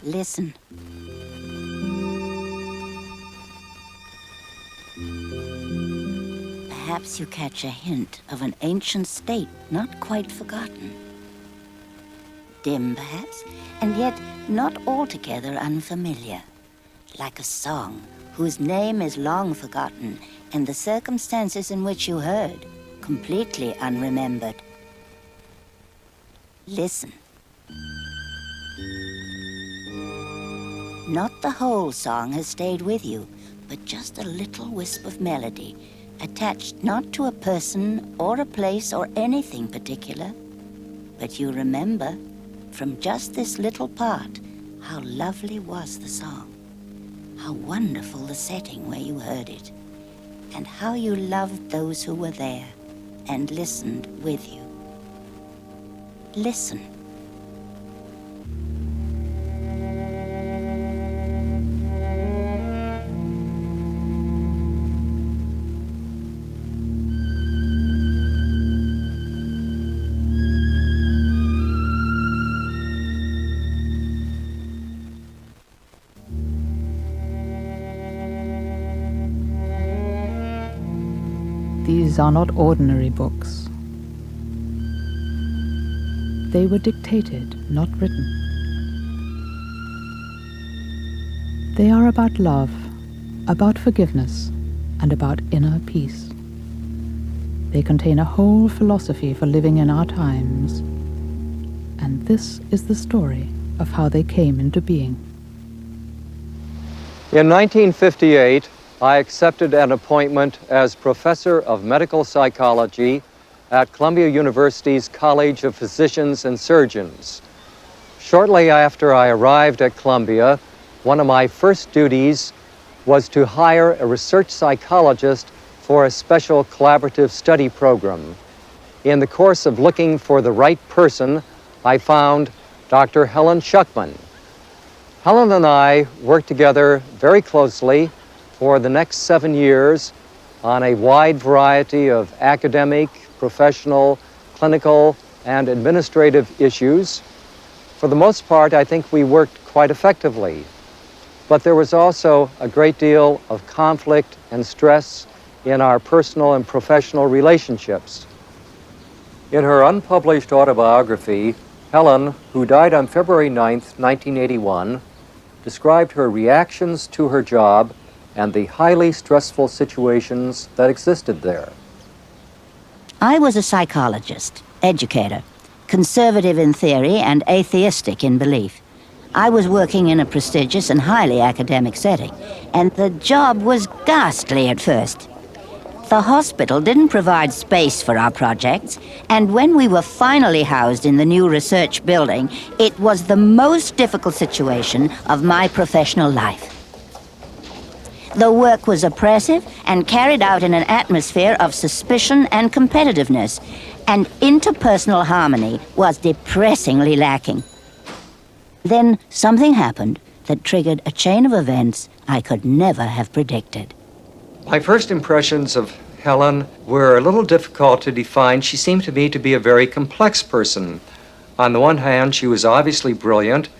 Listen. Perhaps you catch a hint of an ancient state not quite forgotten. Dim, perhaps, and yet not altogether unfamiliar. Like a song whose name is long forgotten and the circumstances in which you heard completely unremembered. Listen. Not the whole song has stayed with you, but just a little wisp of melody, attached not to a person or a place or anything particular, but you remember from just this little part how lovely was the song, how wonderful the setting where you heard it, and how you loved those who were there and listened with you. Listen. These are not ordinary books. They were dictated, not written. They are about love, about forgiveness, and about inner peace. They contain a whole philosophy for living in our times, and this is the story of how they came into being. In 1958, I accepted an appointment as professor of medical psychology at Columbia University's College of Physicians and Surgeons. Shortly after I arrived at Columbia, one of my first duties was to hire a research psychologist for a special collaborative study program. In the course of looking for the right person, I found Dr. Helen Schuckman. Helen and I worked together very closely for the next 7 years on a wide variety of academic, professional, clinical, and administrative issues. For the most part, I think we worked quite effectively. But there was also a great deal of conflict and stress in our personal and professional relationships. In her unpublished autobiography, Helen, who died on February 9th, 1981, described her reactions to her job and the highly stressful situations that existed there. I was a psychologist, educator, conservative in theory and atheistic in belief. I was working in a prestigious and highly academic setting, and the job was ghastly at first. The hospital didn't provide space for our projects, and when we were finally housed in the new research building, it was the most difficult situation of my professional life. The work was oppressive and carried out in an atmosphere of suspicion and competitiveness, and interpersonal harmony was depressingly lacking. Then something happened that triggered a chain of events I could never have predicted. My first impressions of Helen were a little difficult to define. She seemed to me to be a very complex person. On the one hand, she was obviously brilliant.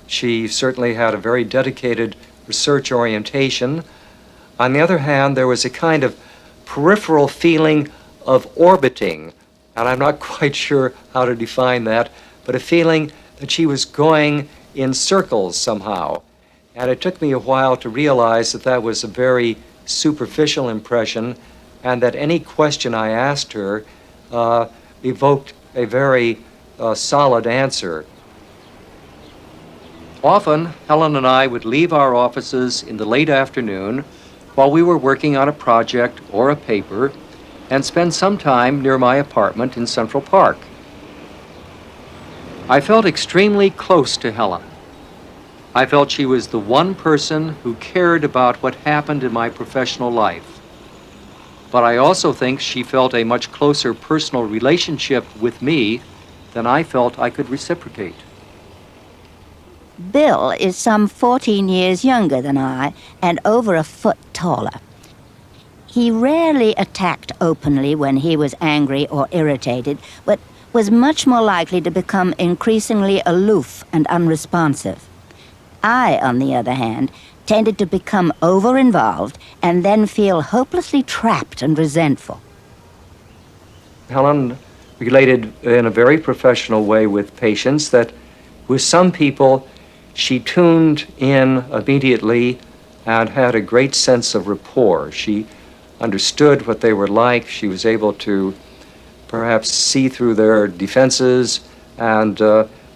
She certainly had a very dedicated research orientation. On the other hand, there was a kind of peripheral feeling of orbiting, and I'm not quite sure how to define that, but a feeling that she was going in circles somehow. And it took me a while to realize that that was a very superficial impression, and that any question I asked her evoked a very solid answer. Often, Helen and I would leave our offices in the late afternoon while we were working on a project or a paper, and spend some time near my apartment in Central Park. I felt extremely close to Helen. I felt she was the one person who cared about what happened in my professional life. But I also think she felt a much closer personal relationship with me than I felt I could reciprocate. Bill is some 14 years younger than I and over a foot taller. He rarely attacked openly when he was angry or irritated, but was much more likely to become increasingly aloof and unresponsive. I, on the other hand, tended to become over-involved and then feel hopelessly trapped and resentful. Helen related in a very professional way with patients that with some people she tuned in immediately and had a great sense of rapport. She understood what they were like. She was able to perhaps see through their defenses and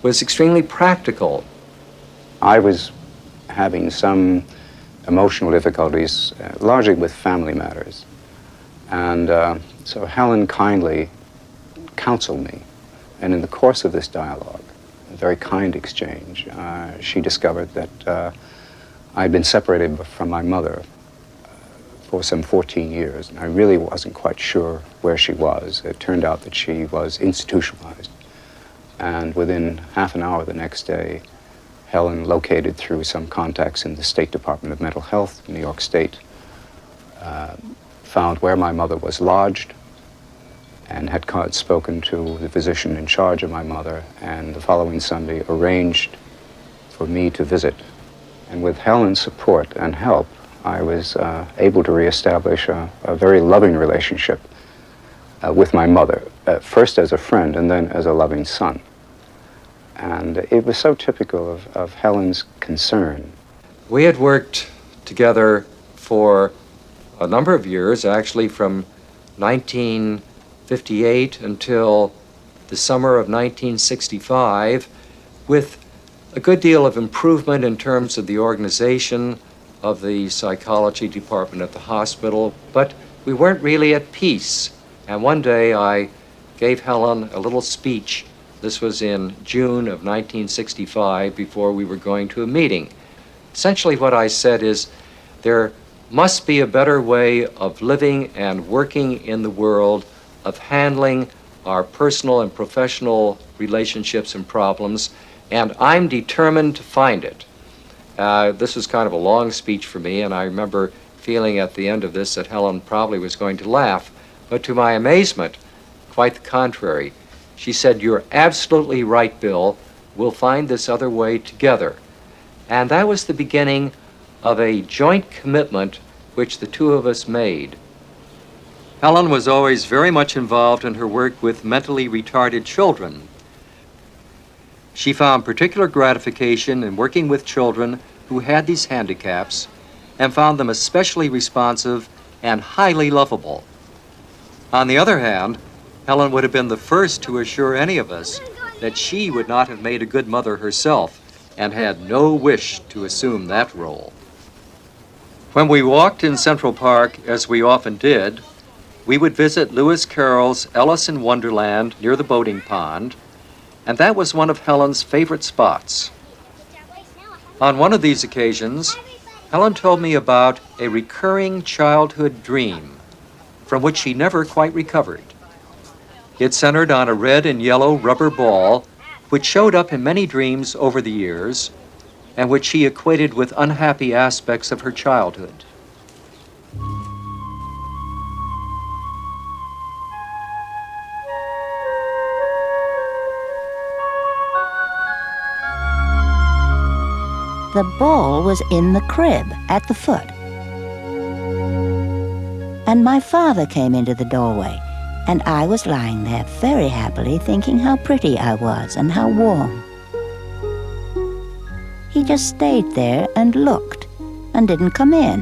was extremely practical. I was having some emotional difficulties, largely with family matters. And so Helen kindly counseled me. And in the course of this dialogue, a very kind exchange, she discovered that I'd been separated from my mother for some 14 years. And I really wasn't quite sure where she was. It turned out that she was institutionalized. And within half an hour the next day, Helen, located through some contacts in the State Department of Mental Health, New York State, found where my mother was lodged and had spoken to the physician in charge of my mother, and the following Sunday arranged for me to visit. And with Helen's support and help, I was able to reestablish a very loving relationship with my mother, first as a friend and then as a loving son. And it was so typical of Helen's concern. We had worked together for a number of years, actually from 1958 until the summer of 1965, with a good deal of improvement in terms of the organization of the psychology department at the hospital, but we weren't really at peace. And one day I gave Helen a little speech. This was in June of 1965 before we were going to a meeting. Essentially what I said is, there must be a better way of living and working in the world, of handling our personal and professional relationships and problems, and I'm determined to find it. This was kind of a long speech for me, and I remember feeling at the end of this that Helen probably was going to laugh, but to my amazement, quite the contrary. She said, "You're absolutely right, Bill. We'll find this other way together." And that was the beginning of a joint commitment which the two of us made. Helen was always very much involved in her work with mentally retarded children. She found particular gratification in working with children who had these handicaps and found them especially responsive and highly lovable. On the other hand, Helen would have been the first to assure any of us that she would not have made a good mother herself and had no wish to assume that role. When we walked in Central Park, as we often did, we would visit Lewis Carroll's Alice in Wonderland near the boating pond, and that was one of Helen's favorite spots. On one of these occasions, Helen told me about a recurring childhood dream from which she never quite recovered. It centered on a red and yellow rubber ball which showed up in many dreams over the years and which she equated with unhappy aspects of her childhood. The ball was in the crib at the foot. And my father came into the doorway, and I was lying there very happily thinking how pretty I was and how warm. He just stayed there and looked and didn't come in,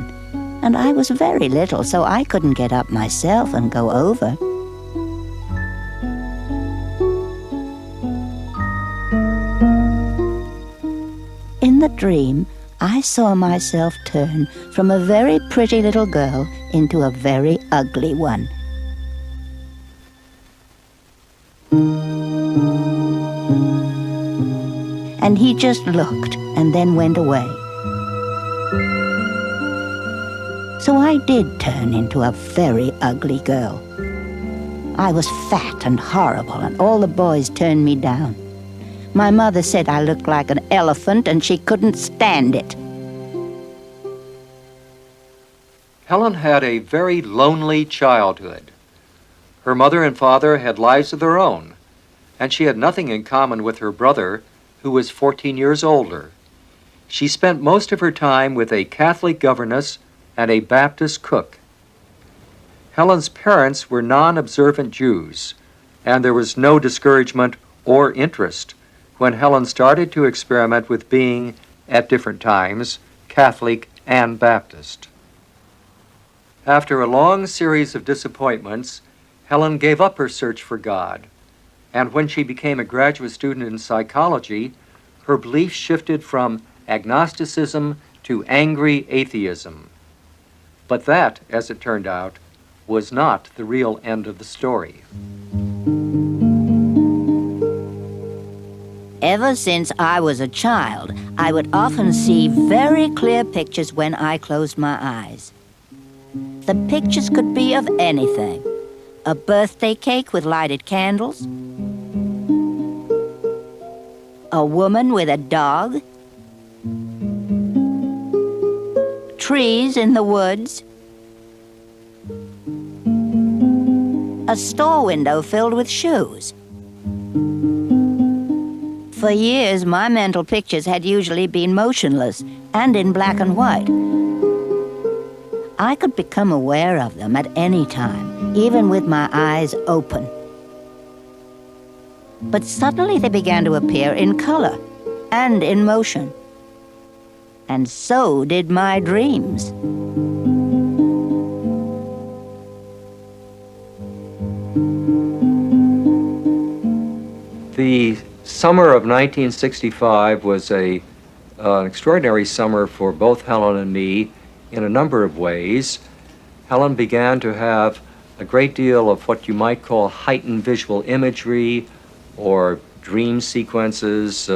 and I was very little, so I couldn't get up myself and go over. In the dream, I saw myself turn from a very pretty little girl into a very ugly one. And he just looked and then went away. So I did turn into a very ugly girl. I was fat and horrible, and all the boys turned me down. My mother said I looked like an elephant, and she couldn't stand it. Helen had a very lonely childhood. Her mother and father had lives of their own, and she had nothing in common with her brother, who was 14 years older. she spent most of her time with a Catholic governess and a Baptist cook. Helen's parents were non-observant Jews, and there was no discouragement or interest when Helen started to experiment with being, at different times, Catholic and Baptist. After a long series of disappointments, Helen gave up her search for God, and when she became a graduate student in psychology, her beliefs shifted from agnosticism to angry atheism. But that, as it turned out, was not the real end of the story. Ever since I was a child, I would often see very clear pictures when I closed my eyes. The pictures could be of anything. A birthday cake with lighted candles, a woman with a dog, trees in the woods, a store window filled with shoes. For years, my mental pictures had usually been motionless and in black and white. I could become aware of them at any time, even with my eyes open. But suddenly they began to appear in color and in motion. And so did my dreams. The summer of 1965 was an extraordinary summer for both Helen and me in a number of ways. Helen began to have a great deal of what you might call heightened visual imagery or dream sequences.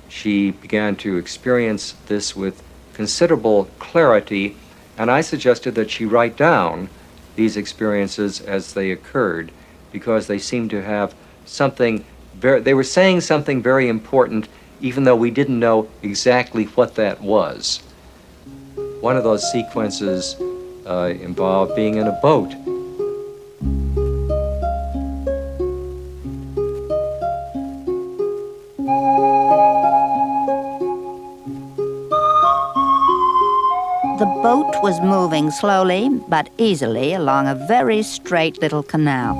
She began to experience this with considerable clarity, and I suggested that she write down these experiences as they occurred, because they seemed to have something they were saying something very important, even though we didn't know exactly what that was. One of those sequences involved being in a boat. The boat was moving slowly but easily along a very straight little canal.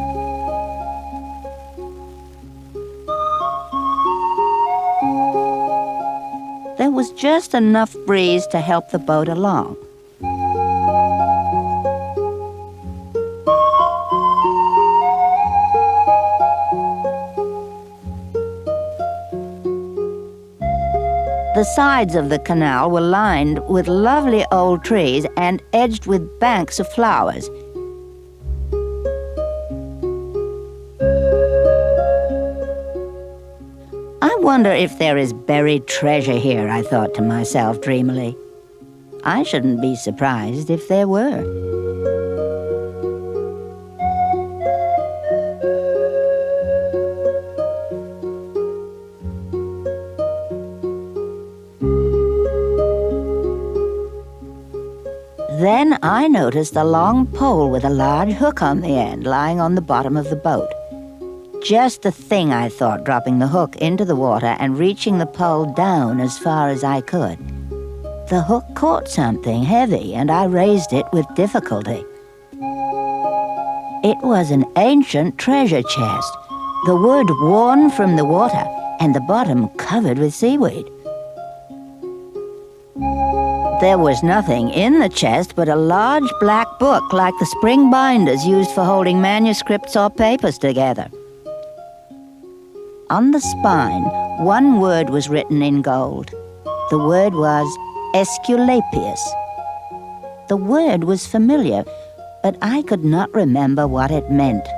There was just enough breeze to help the boat along. The sides of the canal were lined with lovely old trees and edged with banks of flowers. I wonder if there is buried treasure here, I thought to myself dreamily. I shouldn't be surprised if there were. Then I noticed a long pole with a large hook on the end lying on the bottom of the boat. Just the thing, I thought, dropping the hook into the water and reaching the pole down as far as I could. The hook caught something heavy, and I raised it with difficulty. It was an ancient treasure chest, the wood worn from the water and the bottom covered with seaweed. There was nothing in the chest but a large black book like the spring binders used for holding manuscripts or papers together. On the spine, one word was written in gold. The word was Esculapius. The word was familiar, but I could not remember what it meant.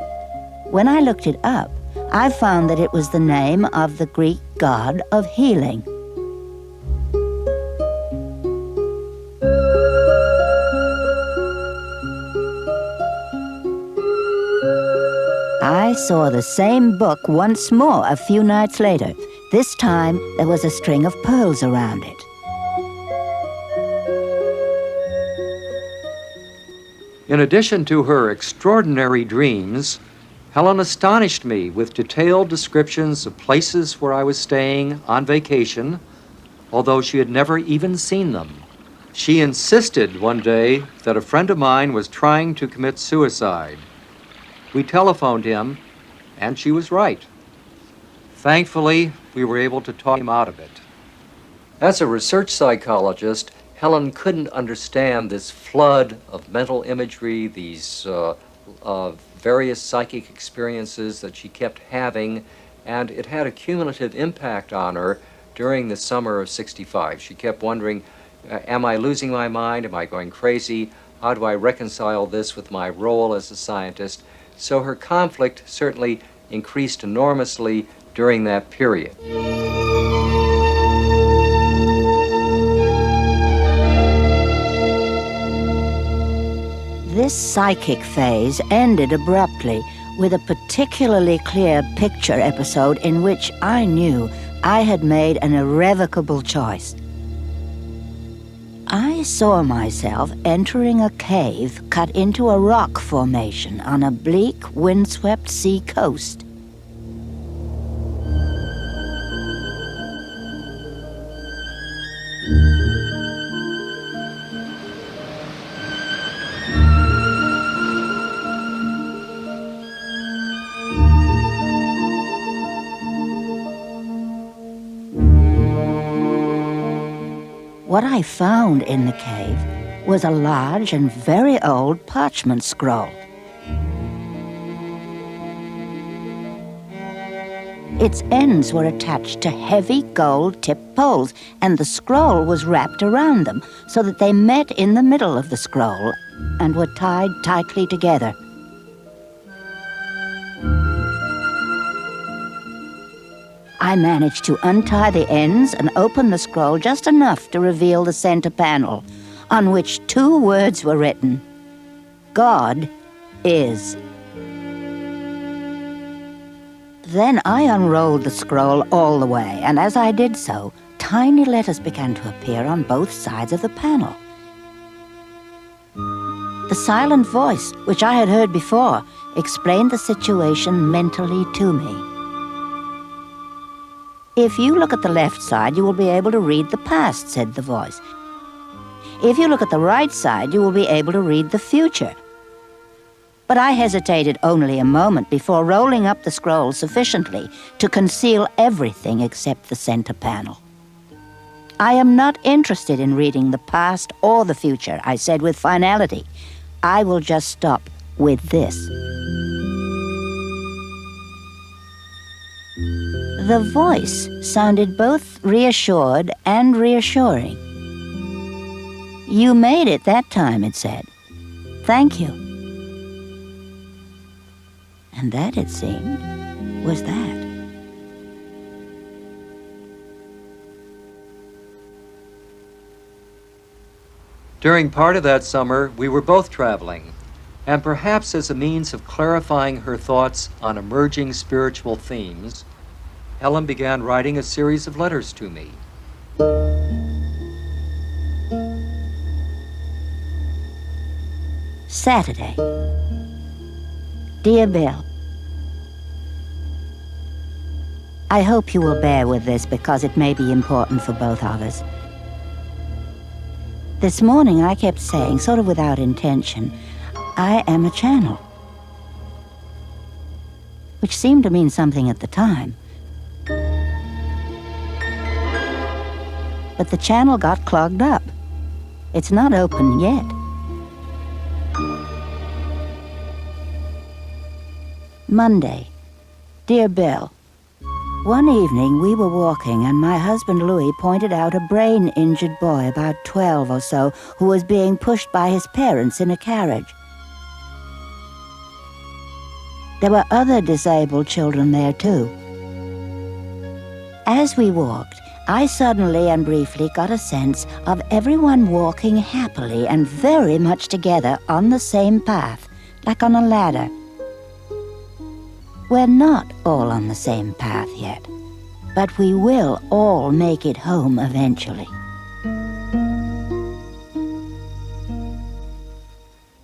When I looked it up, I found that it was the name of the Greek god of healing. I saw the same book once more a few nights later. This time, there was a string of pearls around it. In addition to her extraordinary dreams, Helen astonished me with detailed descriptions of places where I was staying on vacation, although she had never even seen them. She insisted one day that a friend of mine was trying to commit suicide. We telephoned him, and she was right. Thankfully, we were able to talk him out of it. As a research psychologist, Helen couldn't understand this flood of mental imagery, these various psychic experiences that she kept having, and it had a cumulative impact on her during the summer of '65. She kept wondering, am I losing my mind? Am I going crazy? How do I reconcile this with my role as a scientist? So her conflict certainly increased enormously during that period. This psychic phase ended abruptly with a particularly clear picture episode in which I knew I had made an irrevocable choice. I saw myself entering a cave cut into a rock formation on a bleak, windswept sea coast. What I found in the cave was a large and very old parchment scroll. Its ends were attached to heavy gold-tipped poles, and the scroll was wrapped around them so that they met in the middle of the scroll and were tied tightly together. I managed to untie the ends and open the scroll just enough to reveal the center panel, on which 2 words were written: God is. Then I unrolled the scroll all the way, and as I did so, tiny letters began to appear on both sides of the panel. The silent voice, which I had heard before, explained the situation mentally to me. If you look at the left side, you will be able to read the past, said the voice. If you look at the right side, you will be able to read the future. But I hesitated only a moment before rolling up the scroll sufficiently to conceal everything except the center panel. I am not interested in reading the past or the future, I said with finality. I will just stop with this. The voice sounded both reassured and reassuring. You made it that time, it said. Thank you. And that, it seemed, was that. During part of that summer, we were both traveling, and perhaps as a means of clarifying her thoughts on emerging spiritual themes, Helen began writing a series of letters to me. Saturday. Dear Bill, I hope you will bear with this because it may be important for both of us. This morning I kept saying, sort of without intention, I am a channel, which seemed to mean something at the time. But the channel got clogged up. It's not open yet. Monday. Dear Bill, one evening we were walking and my husband Louis pointed out a brain-injured boy about 12 or so who was being pushed by his parents in a carriage. There were other disabled children there too. As we walked, I suddenly and briefly got a sense of everyone walking happily and very much together on the same path, like on a ladder. We're not all on the same path yet, but we will all make it home eventually.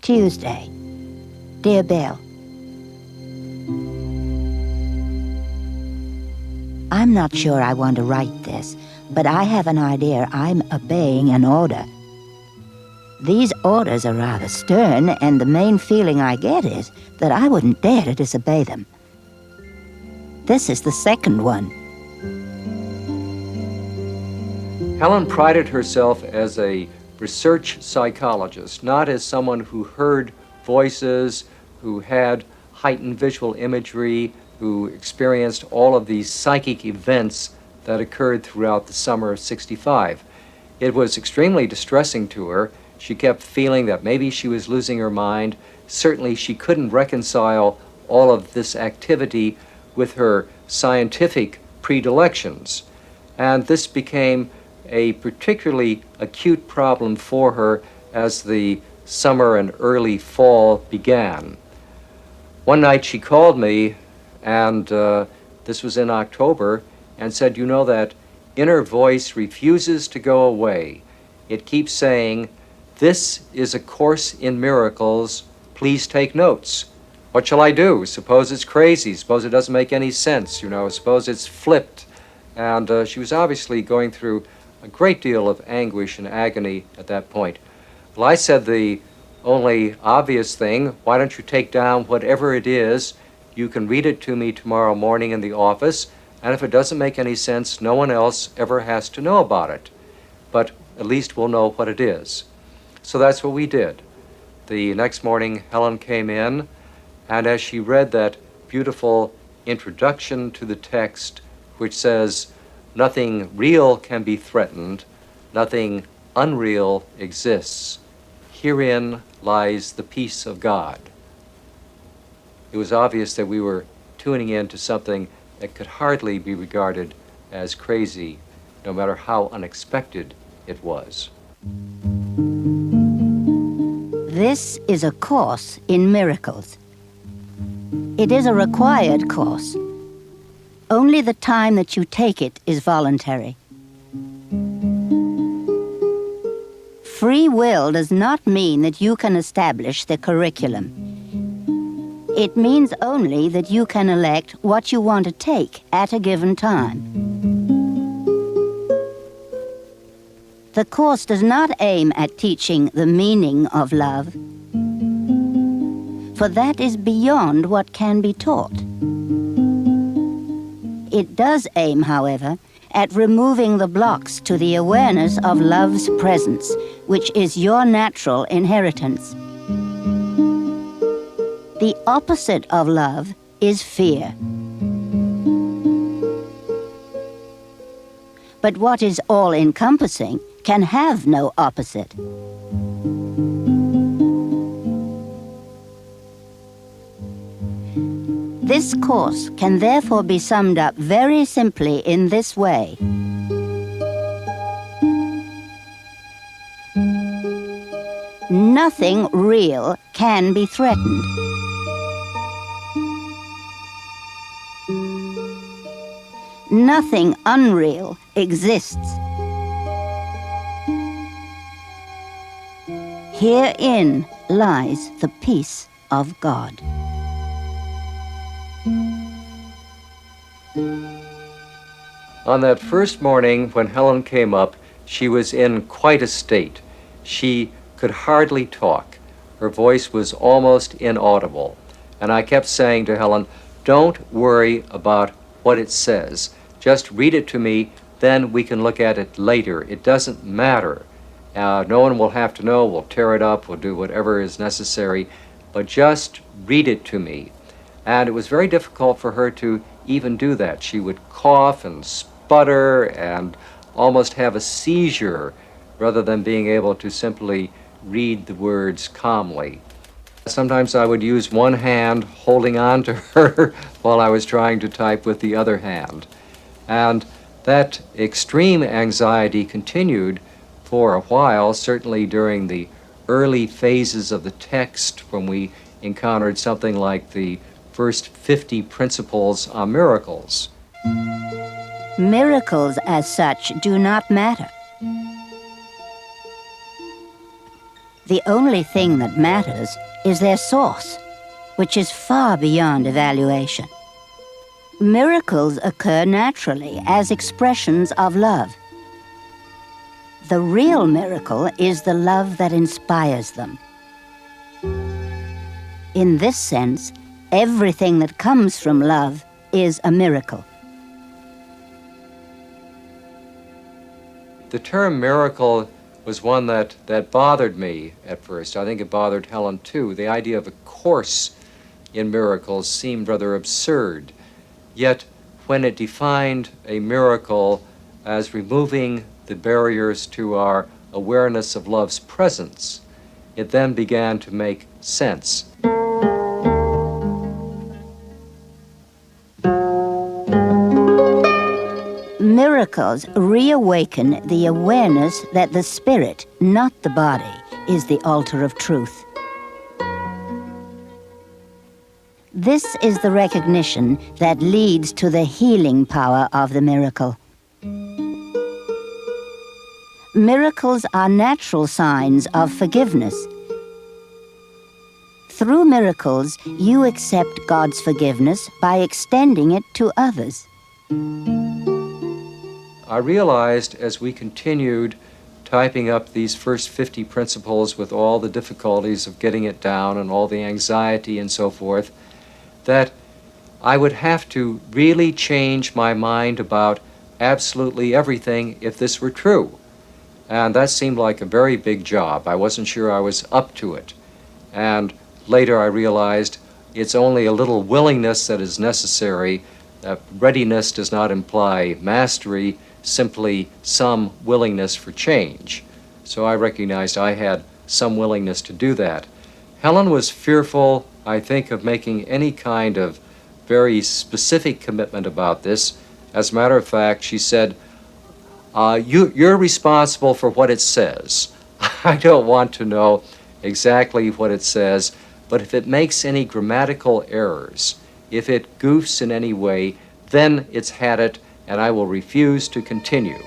Tuesday. Dear Bill, I'm not sure I want to write this, but I have an idea I'm obeying an order. These orders are rather stern, and the main feeling I get is that I wouldn't dare to disobey them. This is the second one. Helen prided herself as a research psychologist, not as someone who heard voices, who had heightened visual imagery, who experienced all of these psychic events that occurred throughout the summer of '65. It was extremely distressing to her. She kept feeling that maybe she was losing her mind. Certainly she couldn't reconcile all of this activity with her scientific predilections. And this became a particularly acute problem for her as the summer and early fall began. One night she called me, and this was in October, and said, "You know, that inner voice refuses to go away. It keeps saying, 'This is a course in miracles, please take notes.' What shall I do? Suppose it's crazy, suppose it doesn't make any sense, suppose it's flipped." And she was obviously going through a great deal of anguish and agony at that point. Well, I said the only obvious thing: why don't you take down whatever it is? You can read it to me tomorrow morning in the office, and if it doesn't make any sense, no one else ever has to know about it. But at least we'll know what it is. So that's what we did. The next morning, Helen came in, and as she read that beautiful introduction to the text, which says, "Nothing real can be threatened, nothing unreal exists. Herein lies the peace of God." It was obvious that we were tuning in to something that could hardly be regarded as crazy, no matter how unexpected it was. This is a course in miracles. It is a required course. Only the time that you take it is voluntary. Free will does not mean that you can establish the curriculum. It means only that you can elect what you want to take at a given time. The course does not aim at teaching the meaning of love, for that is beyond what can be taught. It does aim, however, at removing the blocks to the awareness of love's presence, which is your natural inheritance. The opposite of love is fear. But what is all-encompassing can have no opposite. This course can therefore be summed up very simply in this way. Nothing real can be threatened. Nothing unreal exists. Herein lies the peace of God. On that first morning when Helen came up, she was in quite a state. She could hardly talk. Her voice was almost inaudible. And I kept saying to Helen, "Don't worry about what it says. Just read it to me, then we can look at it later. It doesn't matter. No one will have to know. We'll tear it up. We'll do whatever is necessary. But just read it to me." And it was very difficult for her to even do that. She would cough and sputter and almost have a seizure rather than being able to simply read the words calmly. Sometimes I would use one hand holding on to her while I was trying to type with the other hand. And that extreme anxiety continued for a while, certainly during the early phases of the text when we encountered something like the first 50 principles on miracles. Miracles as such do not matter. The only thing that matters is their source, which is far beyond evaluation. Miracles occur naturally as expressions of love, The real miracle is the love that inspires them. In this sense, everything that comes from love is a miracle. The term miracle was one that bothered me at first. I think it bothered Helen too. The idea of a course in miracles seemed rather absurd. Yet, when it defined a miracle as removing the barriers to our awareness of love's presence, it then began to make sense. Miracles reawaken the awareness that the spirit, not the body, is the altar of truth. This is the recognition that leads to the healing power of the miracle. Miracles are natural signs of forgiveness. Through miracles, you accept God's forgiveness by extending it to others. I realized as we continued typing up these first 50 principles with all the difficulties of getting it down and all the anxiety and so forth, that I would have to really change my mind about absolutely everything if this were true. And that seemed like a very big job. I wasn't sure I was up to it. And later I realized it's only a little willingness that is necessary. That readiness does not imply mastery, simply some willingness for change. So I recognized I had some willingness to do that. Helen was fearful, I think, of making any kind of very specific commitment about this. As a matter of fact, she said, you're responsible for what it says. I don't want to know exactly what it says, but if it makes any grammatical errors, if it goofs in any way, then it's had it, and I will refuse to continue.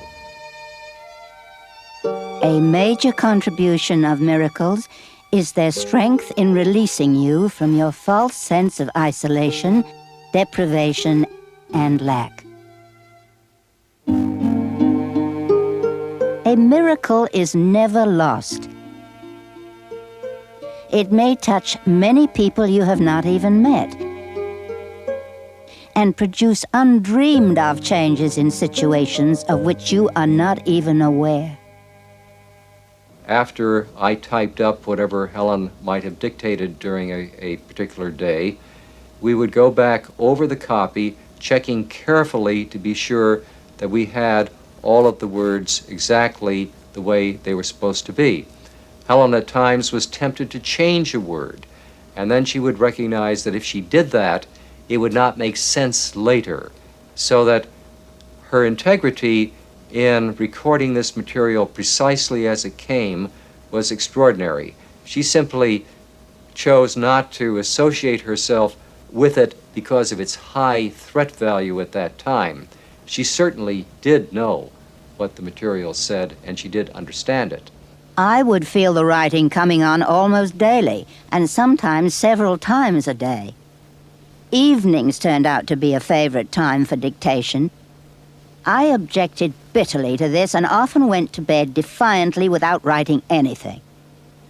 A major contribution of miracles is their strength in releasing you from your false sense of isolation, deprivation, and lack. A miracle is never lost. It may touch many people you have not even met, and produce undreamed of changes in situations of which you are not even aware. After I typed up whatever Helen might have dictated during a particular day, we would go back over the copy, checking carefully to be sure that we had all of the words exactly the way they were supposed to be. Helen at times was tempted to change a word, and then she would recognize that if she did that, it would not make sense later, so that her integrity in recording this material precisely as it came was extraordinary. She simply chose not to associate herself with it because of its high threat value at that time. She certainly did know what the material said, and she did understand it. I would feel the writing coming on almost daily, and sometimes several times a day. Evenings turned out to be a favorite time for dictation. I objected bitterly to this and often went to bed defiantly without writing anything.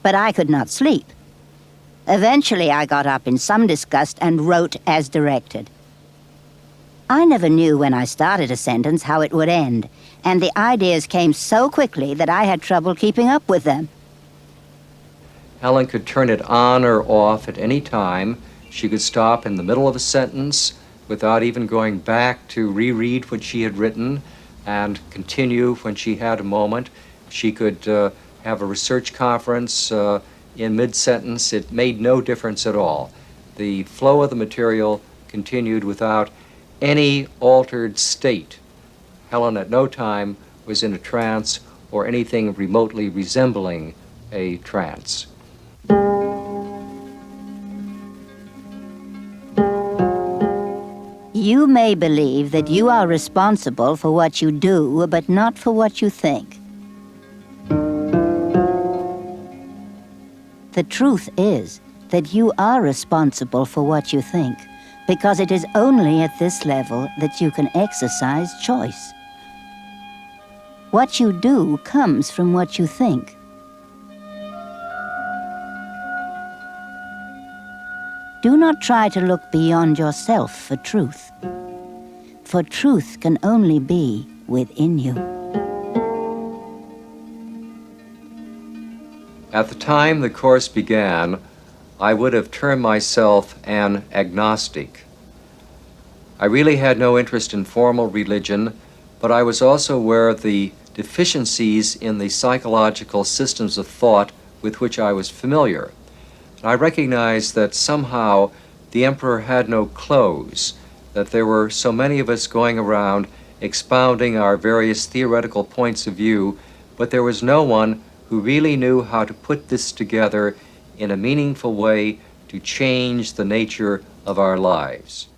But I could not sleep. Eventually I got up in some disgust and wrote as directed. I never knew when I started a sentence how it would end, and the ideas came so quickly that I had trouble keeping up with them. Helen could turn it on or off at any time. She could stop in the middle of a sentence without even going back to reread what she had written and continue when she had a moment. She could have a research conference in mid-sentence. It made no difference at all. The flow of the material continued without any altered state. Helen at no time was in a trance or anything remotely resembling a trance. You may believe that you are responsible for what you do, but not for what you think. The truth is that you are responsible for what you think, because it is only at this level that you can exercise choice. What you do comes from what you think. Do not try to look beyond yourself for truth, for truth can only be within you. At the time the course began, I would have termed myself an agnostic. I really had no interest in formal religion, but I was also aware of the deficiencies in the psychological systems of thought with which I was familiar. I recognized that somehow the emperor had no clothes, that there were so many of us going around expounding our various theoretical points of view, but there was no one who really knew how to put this together in a meaningful way to change the nature of our lives.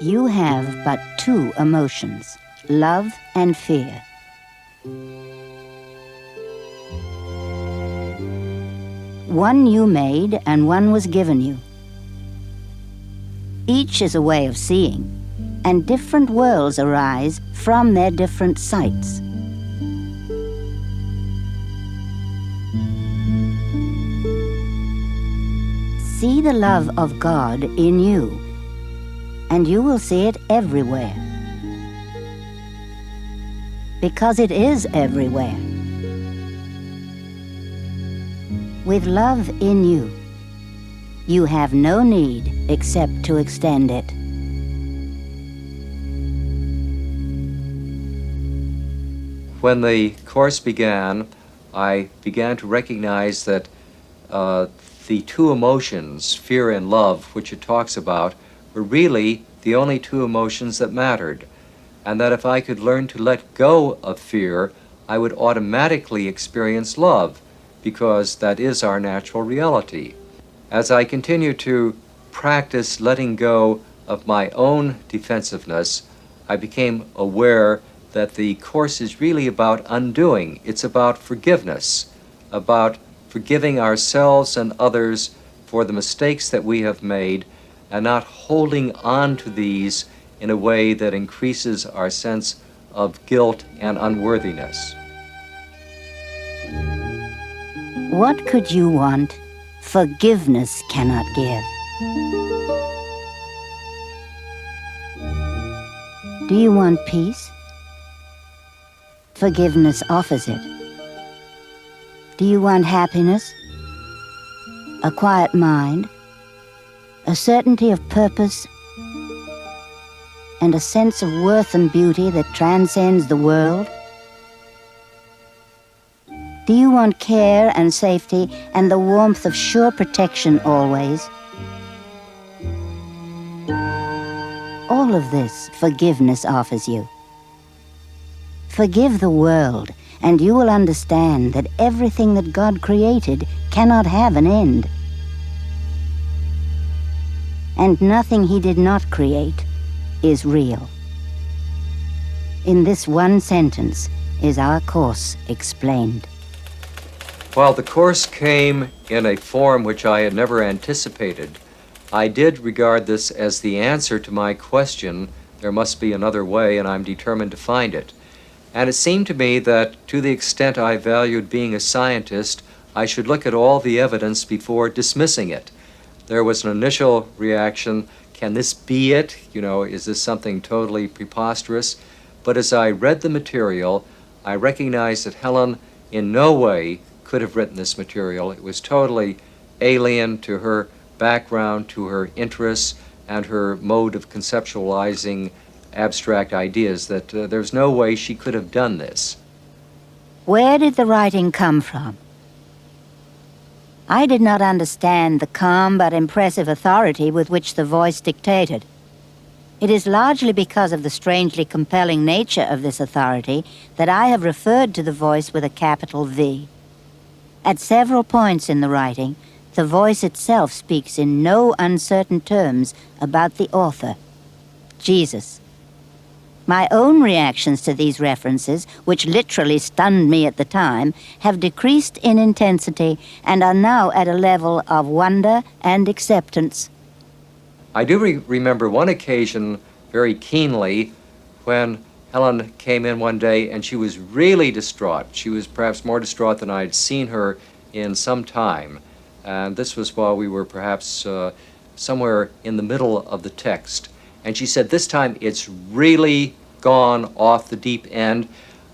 You have but two emotions, love and fear. One you made and one was given you. Each is a way of seeing, and different worlds arise from their different sights. See the love of God in you, and you will see it everywhere. Because it is everywhere. With love in you, you have no need except to extend it. When the course began, I began to recognize that the two emotions, fear and love, which it talks about, were really the only two emotions that mattered, and that if I could learn to let go of fear, I would automatically experience love, because that is our natural reality. As I continue to practice letting go of my own defensiveness, I became aware that the course is really about undoing. It's about forgiveness, about forgiving ourselves and others for the mistakes that we have made, and not holding on to these in a way that increases our sense of guilt and unworthiness. What could you want forgiveness cannot give? Do you want peace? Forgiveness offers it. Do you want happiness? A quiet mind? A certainty of purpose? And a sense of worth and beauty that transcends the world? Do you want care and safety and the warmth of sure protection always? All of this forgiveness offers you. Forgive the world, and you will understand that everything that God created cannot have an end. And nothing He did not create is real. In this one sentence is our course explained. While the course came in a form which I had never anticipated, I did regard this as the answer to my question, there must be another way, and I'm determined to find it. And it seemed to me that to the extent I valued being a scientist, I should look at all the evidence before dismissing it. There was an initial reaction, can this be it? You know, is this something totally preposterous? But as I read the material, I recognized that Helen in no way could have written this material. It was totally alien to her background, to her interests, and her mode of conceptualizing abstract ideas, that there's no way she could have done this. Where did the writing come from? I did not understand the calm but impressive authority with which the voice dictated. It is largely because of the strangely compelling nature of this authority that I have referred to the voice with a capital V. At several points in the writing, the voice itself speaks in no uncertain terms about the author, Jesus. My own reactions to these references, which literally stunned me at the time, have decreased in intensity and are now at a level of wonder and acceptance. I do remember one occasion very keenly when Helen came in one day and she was really distraught. She was perhaps more distraught than I'd seen her in some time. And this was while we were perhaps somewhere in the middle of the text. And she said, this time it's really gone off the deep end.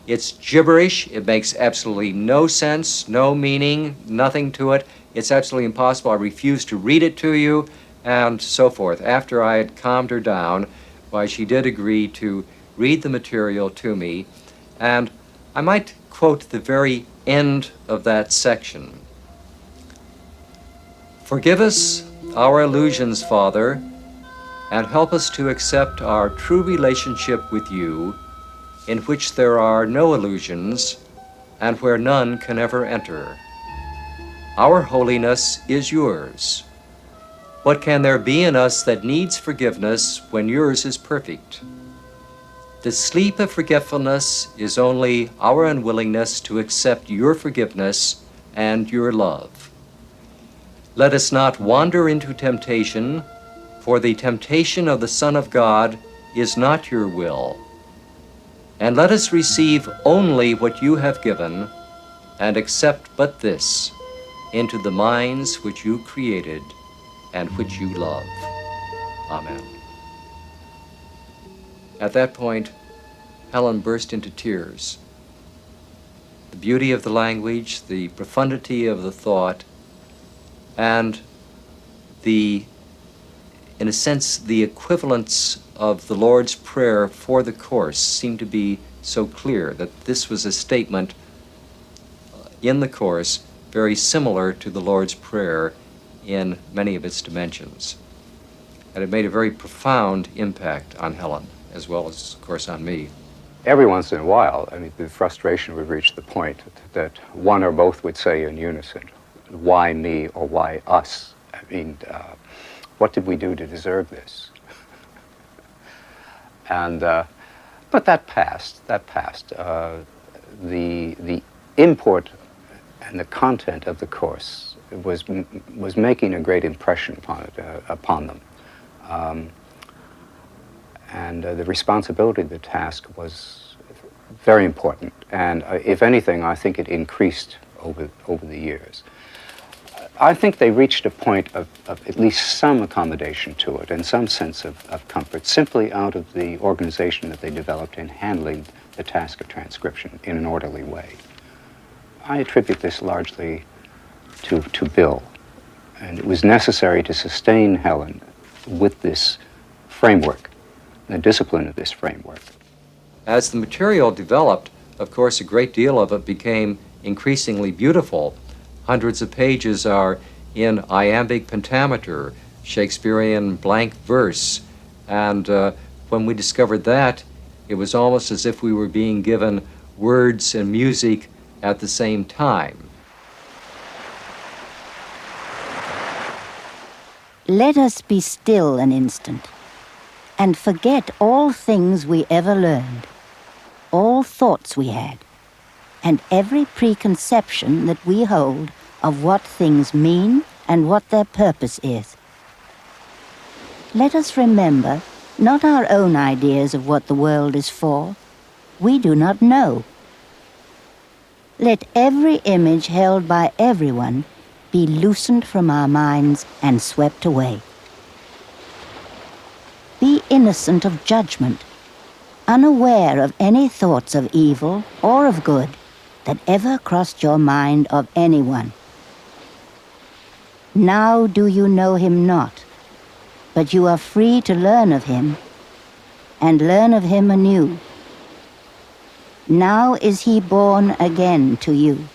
It's gibberish. It makes absolutely no sense, no meaning, nothing to it. It's absolutely impossible. I refuse to read it to you, and so forth. After I had calmed her down, why, she did agree to read the material to me, and I might quote the very end of that section. Forgive us our illusions, Father, and help us to accept our true relationship with you, in which there are no illusions and where none can ever enter. Our holiness is yours. What can there be in us that needs forgiveness when yours is perfect? The sleep of forgetfulness is only our unwillingness to accept your forgiveness and your love. Let us not wander into temptation, for the temptation of the Son of God is not your will. And let us receive only what you have given, and accept but this into the minds which you created and which you love. Amen. At that point, Helen burst into tears. The beauty of the language, the profundity of the thought, and in a sense, the equivalence of the Lord's Prayer for the Course seemed to be so clear that this was a statement in the Course very similar to the Lord's Prayer in many of its dimensions. And it made a very profound impact on Helen, as well as, of course, on me. Every once in a while, I mean, the frustration would reach the point that one or both would say in unison, why me or why us? I mean, what did we do to deserve this? And, but that passed. The import and the content of the Course was making a great impression upon them. And the responsibility of the task was very important. And if anything, I think it increased over the years. I think they reached a point of at least some accommodation to it and some sense of comfort simply out of the organization that they developed in handling the task of transcription in an orderly way. I attribute this largely to Bill, and it was necessary to sustain Helen with this framework, the discipline of this framework. As the material developed, of course, a great deal of it became increasingly beautiful. Hundreds of pages are in iambic pentameter, Shakespearean blank verse, and when we discovered that, it was almost as if we were being given words and music at the same time. Let us be still an instant and forget all things we ever learned, all thoughts we had, and every preconception that we hold of what things mean and what their purpose is. Let us remember not our own ideas of what the world is for. We do not know. Let every image held by everyone be loosened from our minds and swept away. Be innocent of judgment, unaware of any thoughts of evil or of good that ever crossed your mind of anyone. Now do you know him not, but you are free to learn of him, and learn of him anew. Now is he born again to you,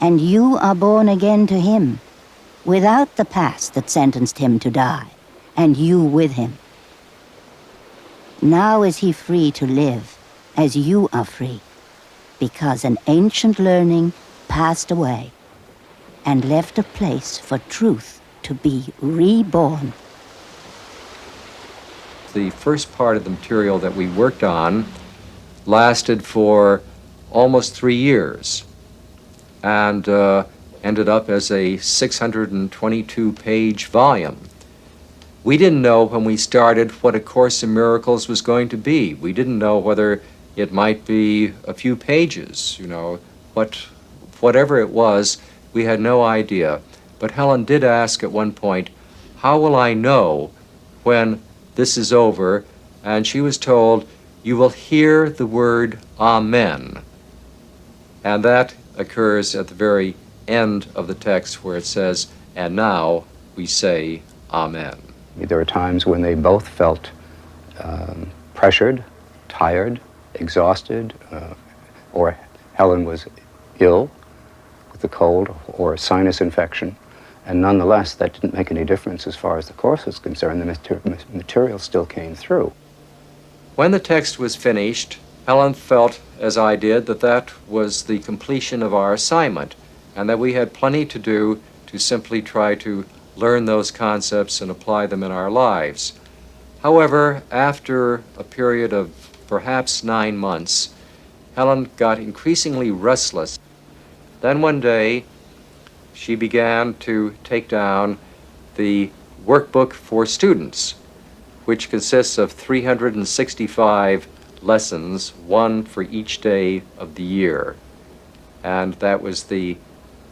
and you are born again to him, without the past that sentenced him to die, and you with him. Now is he free to live, as you are free, because an ancient learning passed away, and left a place for truth to be reborn. The first part of the material that we worked on lasted for almost 3 years and ended up as a 622-page volume. We didn't know when we started what A Course in Miracles was going to be. We didn't know whether it might be a few pages, whatever it was, we had no idea. But Helen did ask at one point, how will I know when this is over? And she was told, you will hear the word Amen. And that occurs at the very end of the text where it says, and now we say Amen. There were times when they both felt pressured, tired, exhausted, or Helen was ill with a cold or a sinus infection, and nonetheless that didn't make any difference as far as the Course was concerned. The material still came through. When the text was finished, Helen felt, as I did, that that was the completion of our assignment, and that we had plenty to do to simply try to learn those concepts and apply them in our lives. However, after a period of perhaps 9 months, Helen got increasingly restless. Then one day, she began to take down the workbook for students, which consists of 365 lessons, one for each day of the year. And that was the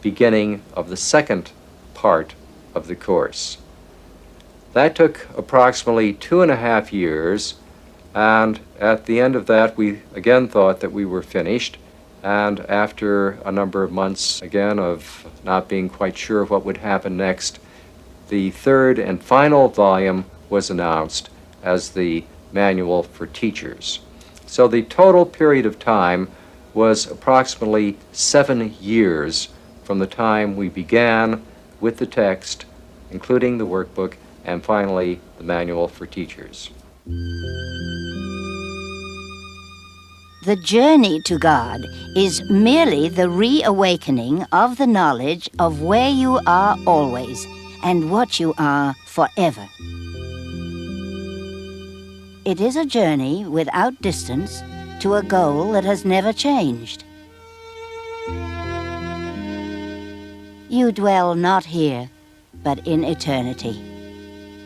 beginning of the second part of the course. That took approximately 2.5 years, and at the end of that we again thought that we were finished, and after a number of months again of not being quite sure what would happen next, the third and final volume was announced as the Manual for Teachers. So the total period of time was approximately 7 years from the time we began with the text, including the workbook, and finally the Manual for Teachers. The journey to God is merely the reawakening of the knowledge of where you are always and what you are forever. It is a journey without distance to a goal that has never changed. You dwell not here, but in eternity.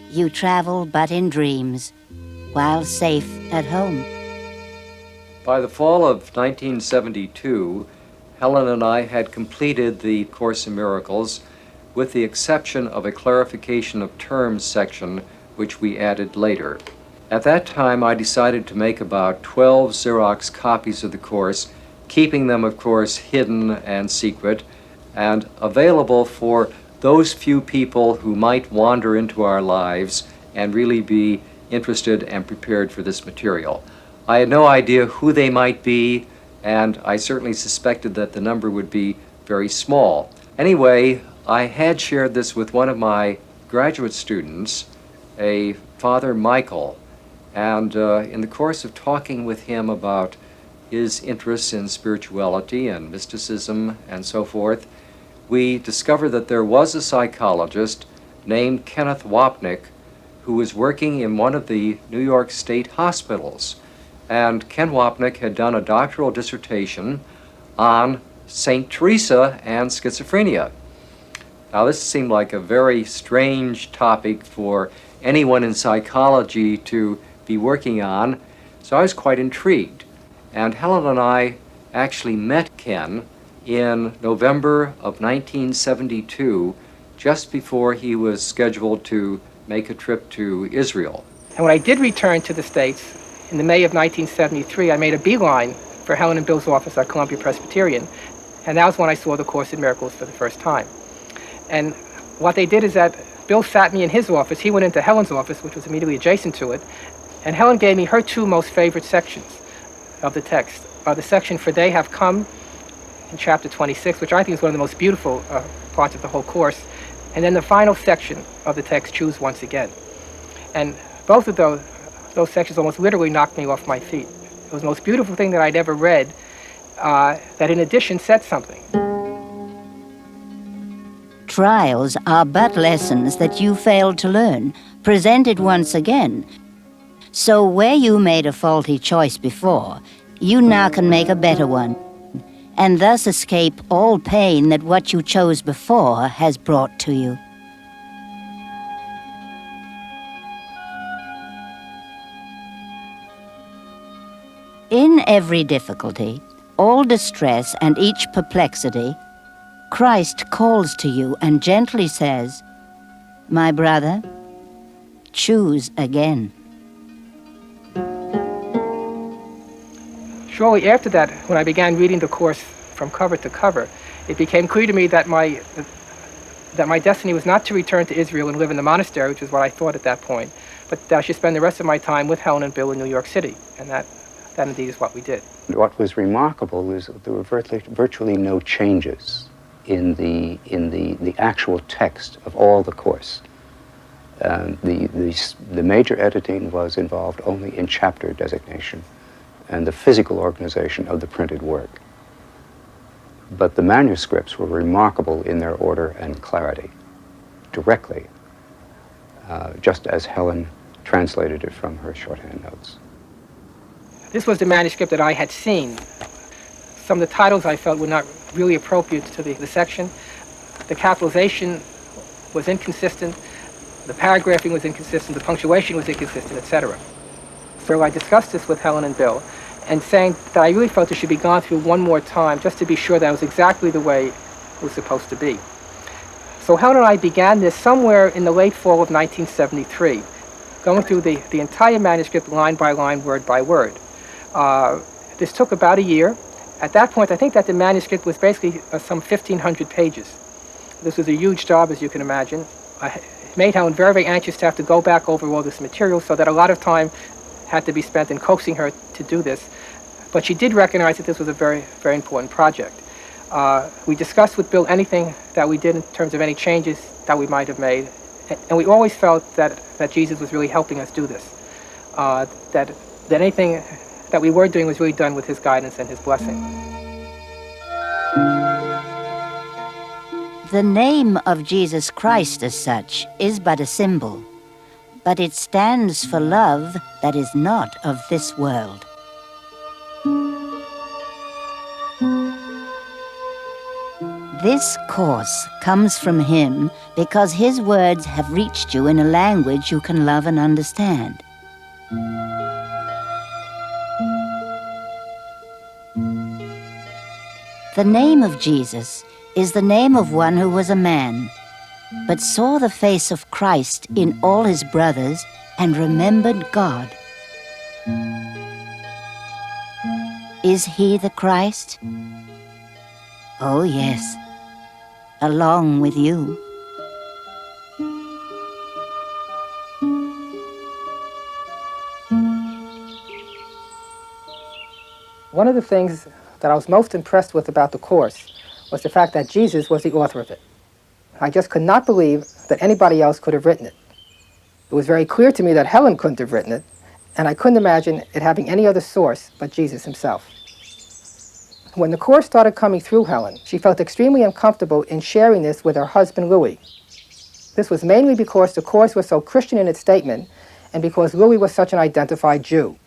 You travel but in dreams, while safe at home. By the fall of 1972, Helen and I had completed the Course in Miracles, with the exception of a clarification of terms section, which we added later. At that time, I decided to make about 12 Xerox copies of the course, keeping them, of course, hidden and secret, and available for those few people who might wander into our lives and really be interested and prepared for this material. I had no idea who they might be, and I certainly suspected that the number would be very small. Anyway, I had shared this with one of my graduate students, a Father Michael, and in the course of talking with him about his interests in spirituality and mysticism and so forth, we discovered that there was a psychologist named Kenneth Wapnick who was working in one of the New York State hospitals. And Ken Wapnick had done a doctoral dissertation on St. Teresa and schizophrenia. Now, this seemed like a very strange topic for anyone in psychology to be working on, so I was quite intrigued. And Helen and I actually met Ken in November of 1972, just before he was scheduled to make a trip to Israel. And when I did return to the States, in the May of 1973, I made a beeline for Helen and Bill's office at Columbia Presbyterian, and that was when I saw the Course in Miracles for the first time. And what they did is that Bill sat me in his office, he went into Helen's office, which was immediately adjacent to it, and Helen gave me her two most favorite sections of the text. The section For They Have Come in chapter 26, which I think is one of the most beautiful parts of the whole course, and then the final section of the text, Choose Once Again. And both of those sections almost literally knocked me off my feet. It was the most beautiful thing that I'd ever read that in addition said something. Trials are but lessons that you failed to learn, presented once again. So where you made a faulty choice before, you now can make a better one, and thus escape all pain that what you chose before has brought to you. In every difficulty, all distress and each perplexity, Christ calls to you and gently says, "My brother, choose again." Shortly after that, when I began reading the course from cover to cover, it became clear to me that my destiny was not to return to Israel and live in the monastery, which is what I thought at that point, but that I should spend the rest of my time with Helen and Bill in New York City, and that indeed is what we did. What was remarkable was that there were virtually no changes in the actual text of all the course. The major editing was involved only in chapter designation and the physical organization of the printed work. But the manuscripts were remarkable in their order and clarity, directly, just as Helen translated it from her shorthand notes. This was the manuscript that I had seen. Some of the titles I felt were not really appropriate to the section. The capitalization was inconsistent, the paragraphing was inconsistent, the punctuation was inconsistent, etc. So I discussed this with Helen and Bill, and saying that I really felt it should be gone through one more time just to be sure that it was exactly the way it was supposed to be. So Helen and I began this somewhere in the late fall of 1973, going through the entire manuscript line by line, word by word. This took about a year. At that point, I think that the manuscript was basically some 1,500 pages. This was a huge job, as you can imagine. It made Helen very, very anxious to have to go back over all this material, so that a lot of time had to be spent in coaxing her to do this. But she did recognize that this was a very, very important project. We discussed with Bill anything that we did in terms of any changes that we might have made, and we always felt that Jesus was really helping us do this. That anything that we were doing was really done with his guidance and his blessing. The name of Jesus Christ as such is but a symbol, but it stands for love that is not of this world. This course comes from him because his words have reached you in a language you can love and understand. The name of Jesus is the name of one who was a man, but saw the face of Christ in all his brothers and remembered God. Is he the Christ? Oh, yes, along with you. One of the things that I was most impressed with about the course was the fact that Jesus was the author of it. I just could not believe that anybody else could have written it. It was very clear to me that Helen couldn't have written it, and I couldn't imagine it having any other source but Jesus himself. When the course started coming through Helen, she felt extremely uncomfortable in sharing this with her husband, Louis. This was mainly because the course was so Christian in its statement, and because Louis was such an identified Jew.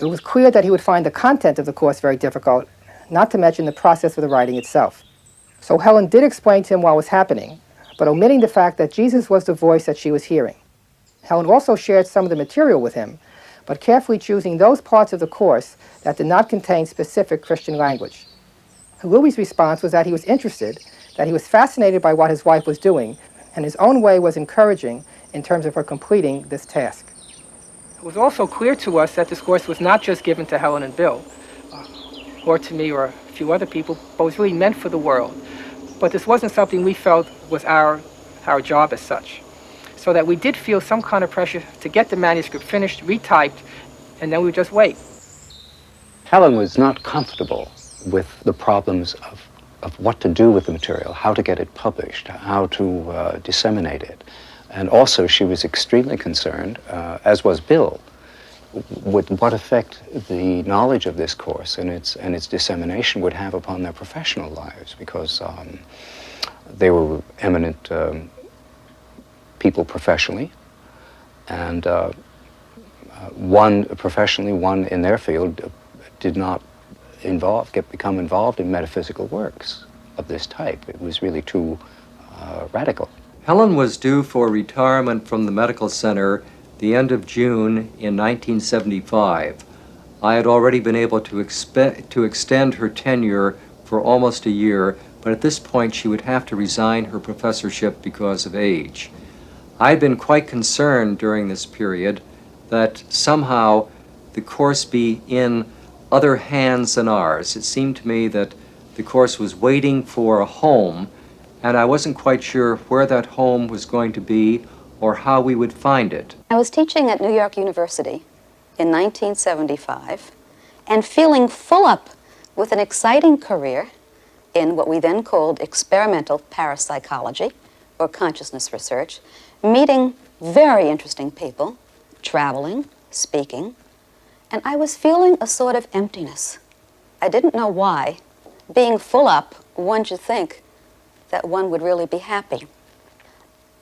It was clear that he would find the content of the course very difficult, not to mention the process of the writing itself. So Helen did explain to him what was happening, but omitting the fact that Jesus was the voice that she was hearing. Helen also shared some of the material with him, but carefully choosing those parts of the course that did not contain specific Christian language. Louis' response was that he was interested, that he was fascinated by what his wife was doing, and his own way was encouraging in terms of her completing this task. It was also clear to us that this course was not just given to Helen and Bill, or to me or a few other people, but was really meant for the world. But this wasn't something we felt was our job as such. So that we did feel some kind of pressure to get the manuscript finished, retyped, and then we would just wait. Helen was not comfortable with the problems of what to do with the material, how to get it published, how to disseminate it. And also she was extremely concerned, as was Bill, with what effect the knowledge of this course and its dissemination would have upon their professional lives, because they were eminent people professionally, and one professionally, one in their field did not become involved in metaphysical works of this type. It was really too radical. Helen was due for retirement from the medical center the end of June in 1975. I had already been able to extend her tenure for almost a year, but at this point she would have to resign her professorship because of age. I had been quite concerned during this period that somehow the course be in other hands than ours. It seemed to me that the course was waiting for a home, and I wasn't quite sure where that home was going to be or how we would find it. I was teaching at New York University in 1975 and feeling full up with an exciting career in what we then called experimental parapsychology or consciousness research, meeting very interesting people, traveling, speaking, and I was feeling a sort of emptiness. I didn't know why. Being full up, one should think that one would really be happy.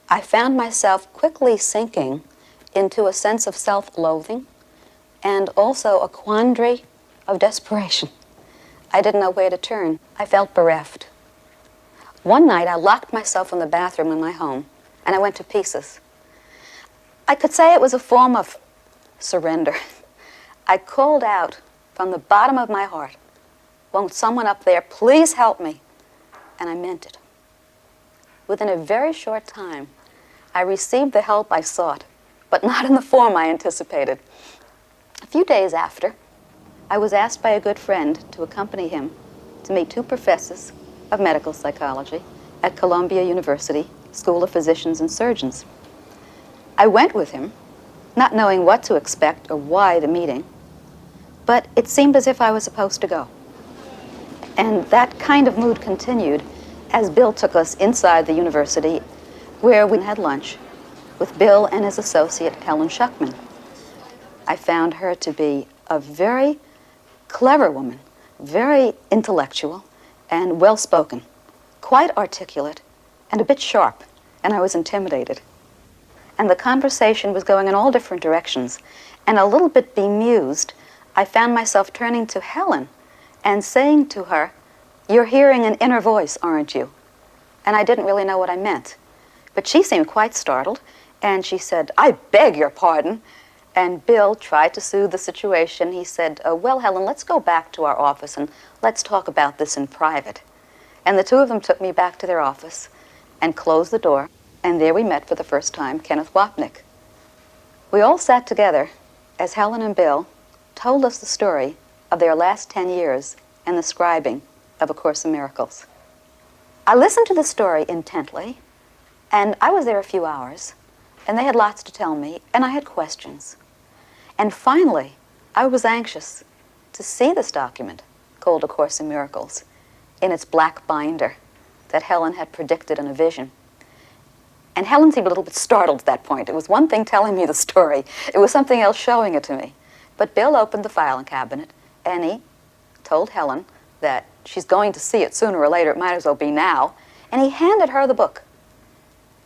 I found myself quickly sinking into a sense of self-loathing and also a quandary of desperation. I didn't know where to turn. I felt bereft. One night, I locked myself in the bathroom in my home, and I went to pieces. I could say it was a form of surrender. I called out from the bottom of my heart, "Won't someone up there please help me?" And I meant it. Within a very short time, I received the help I sought, but not in the form I anticipated. A few days after, I was asked by a good friend to accompany him to meet two professors of medical psychology at Columbia University School of Physicians and Surgeons. I went with him, not knowing what to expect or why the meeting, but it seemed as if I was supposed to go. And that kind of mood continued as Bill took us inside the university, where we had lunch with Bill and his associate, Helen Schuckman. I found her to be a very clever woman, very intellectual and well-spoken, quite articulate and a bit sharp, and I was intimidated. And the conversation was going in all different directions, and a little bit bemused, I found myself turning to Helen and saying to her, "You're hearing an inner voice, aren't you?" And I didn't really know what I meant. But she seemed quite startled, and she said, "I beg your pardon." And Bill tried to soothe the situation. He said, "Well, Helen, let's go back to our office and let's talk about this in private." And the two of them took me back to their office and closed the door, and there we met for the first time Kenneth Wapnick. We all sat together as Helen and Bill told us the story of their last 10 years and the scribing of A Course in Miracles. I listened to the story intently, and I was there a few hours, and they had lots to tell me, and I had questions. And finally, I was anxious to see this document called A Course in Miracles in its black binder that Helen had predicted in a vision. And Helen seemed a little bit startled at that point. It was one thing telling me the story. It was something else showing it to me. But Bill opened the filing cabinet, and he told Helen that she's going to see it sooner or later. It might as well be now. And he handed her the book.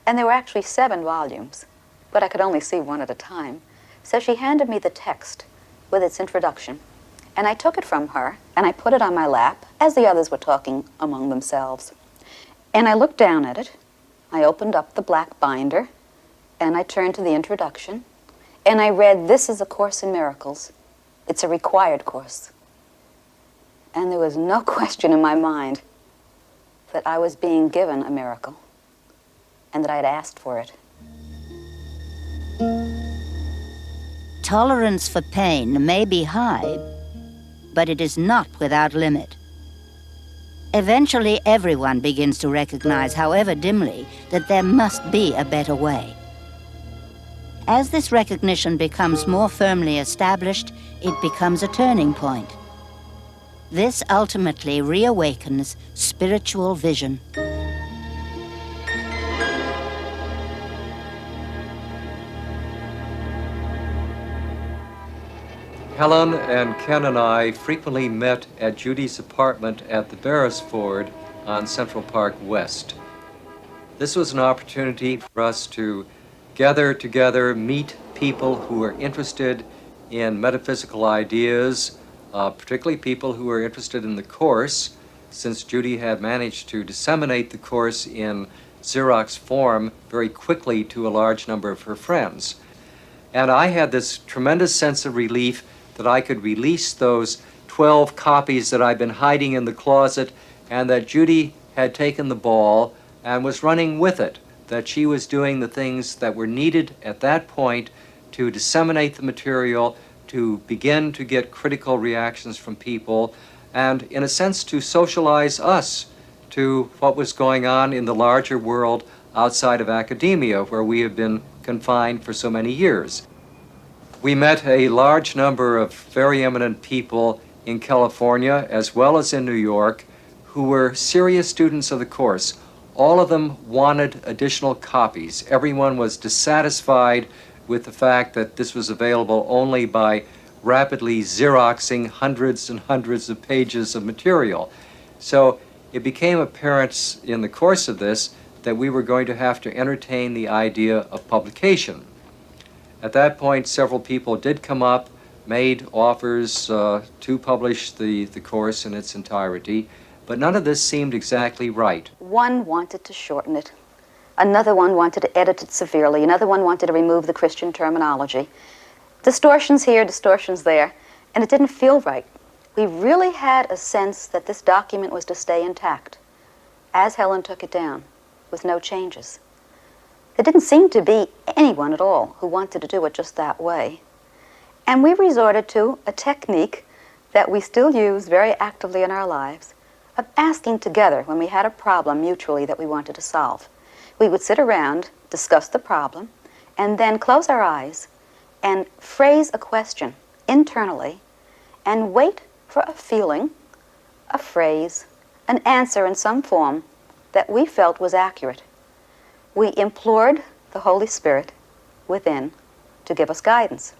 And there were actually 7 volumes, but I could only see one at a time. So she handed me the text with its introduction, and I took it from her, and I put it on my lap as the others were talking among themselves. And I looked down at it. I opened up the black binder, and I turned to the introduction, and I read, "This is A Course in Miracles. It's a required course." And there was no question in my mind that I was being given a miracle and that I had asked for it. Tolerance for pain may be high, but it is not without limit. Eventually, everyone begins to recognize, however dimly, that there must be a better way. As this recognition becomes more firmly established, it becomes a turning point. This ultimately reawakens spiritual vision. Helen and Ken and I frequently met at Judy's apartment at the Beresford on Central Park West. This was an opportunity for us to gather together, meet people who are interested in metaphysical ideas, particularly people who are interested in the Course, since Judy had managed to disseminate the Course in Xerox form very quickly to a large number of her friends. And I had this tremendous sense of relief that I could release those 12 copies that I'd been hiding in the closet, and that Judy had taken the ball and was running with it, that she was doing the things that were needed at that point to disseminate the material, to begin to get critical reactions from people, and in a sense to socialize us to what was going on in the larger world outside of academia, where we have been confined for so many years. We met a large number of very eminent people in California as well as in New York who were serious students of the course. All of them wanted additional copies. Everyone was dissatisfied with the fact that this was available only by rapidly Xeroxing hundreds and hundreds of pages of material. So it became apparent in the course of this that we were going to have to entertain the idea of publication. At that point, several people did come up, made offers to publish the course in its entirety, but none of this seemed exactly right. One wanted to shorten it. Another one wanted to edit it severely. Another one wanted to remove the Christian terminology. Distortions here, distortions there, and it didn't feel right. We really had a sense that this document was to stay intact, as Helen took it down, with no changes. There didn't seem to be anyone at all who wanted to do it just that way. And we resorted to a technique that we still use very actively in our lives of asking together when we had a problem mutually that we wanted to solve. We would sit around, discuss the problem, and then close our eyes and phrase a question internally and wait for a feeling, a phrase, an answer in some form that we felt was accurate. We implored the Holy Spirit within to give us guidance.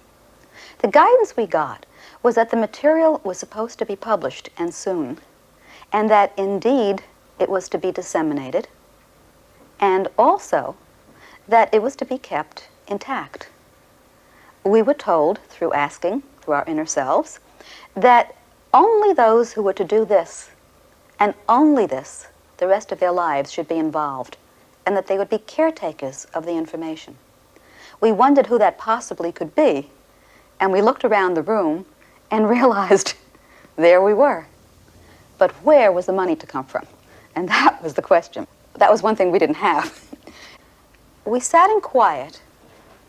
The guidance we got was that the material was supposed to be published, and soon, and that indeed it was to be disseminated, and also that it was to be kept intact. We were told, through asking, through our inner selves, that only those who were to do this, and only this, the rest of their lives should be involved, and that they would be caretakers of the information. We wondered who that possibly could be, and we looked around the room and realized there we were. But where was the money to come from? And that was the question. That was one thing we didn't have. We sat in quiet,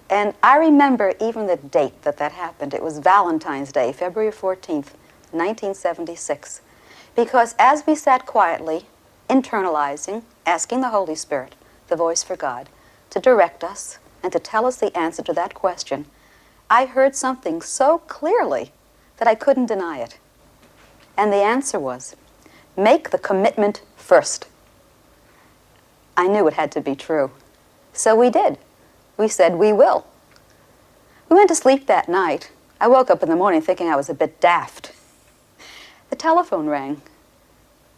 and I remember even the date that happened. It was Valentine's Day, February 14th, 1976. Because as we sat quietly, internalizing, asking the Holy Spirit, the voice for God, to direct us and to tell us the answer to that question, I heard something so clearly that I couldn't deny it. And the answer was, make the commitment first. I knew it had to be true. So we did. We said, we will. We went to sleep that night. I woke up in the morning thinking I was a bit daft. The telephone rang.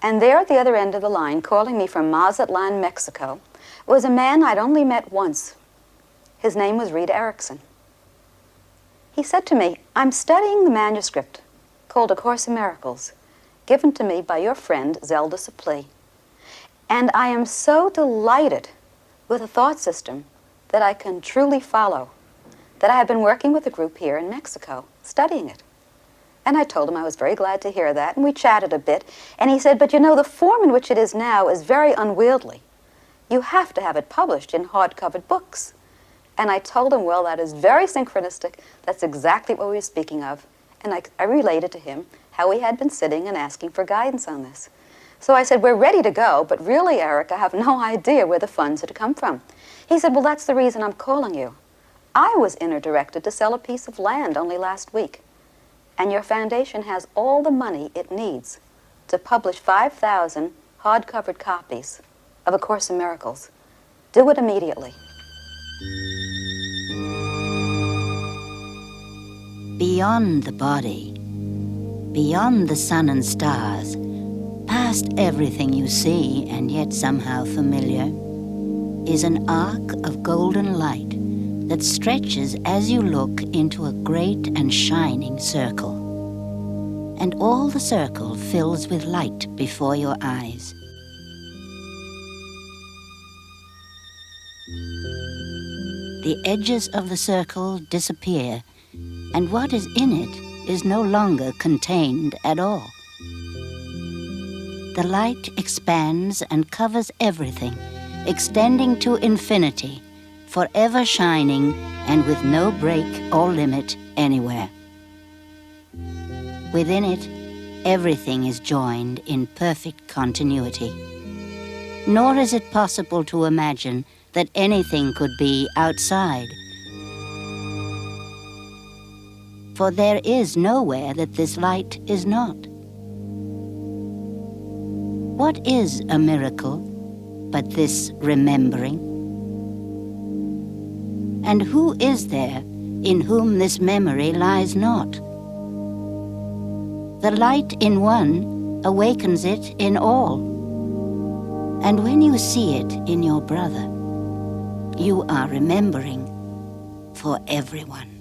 And there at the other end of the line, calling me from Mazatlan, Mexico, was a man I'd only met once. His name was Reed Erickson. He said to me, I'm studying the manuscript called A Course in Miracles, given to me by your friend Zelda Supplee. And I am so delighted with a thought system that I can truly follow, that I have been working with a group here in Mexico, studying it. And I told him I was very glad to hear that, and we chatted a bit. And he said, but you know, the form in which it is now is very unwieldy. You have to have it published in hard-covered books. And I told him, well, that is very synchronistic. That's exactly what we were speaking of. And I related to him how we had been sitting and asking for guidance on this. So I said, we're ready to go, but really, Eric, I have no idea where the funds are to come from. He said, well, that's the reason I'm calling you. I was inner-directed to sell a piece of land only last week. And your foundation has all the money it needs to publish 5,000 hard-covered copies of A Course in Miracles. Do it immediately. Beyond the body, beyond the sun and stars, past everything you see and yet somehow familiar, is an arc of golden light that stretches as you look into a great and shining circle. And all the circle fills with light before your eyes. The edges of the circle disappear, and what is in it is no longer contained at all. The light expands and covers everything, extending to infinity, forever shining and with no break or limit anywhere. Within it, everything is joined in perfect continuity. Nor is it possible to imagine that anything could be outside. For there is nowhere that this light is not. What is a miracle but this remembering? And who is there in whom this memory lies not? The light in one awakens it in all. And when you see it in your brother, you are remembering for everyone.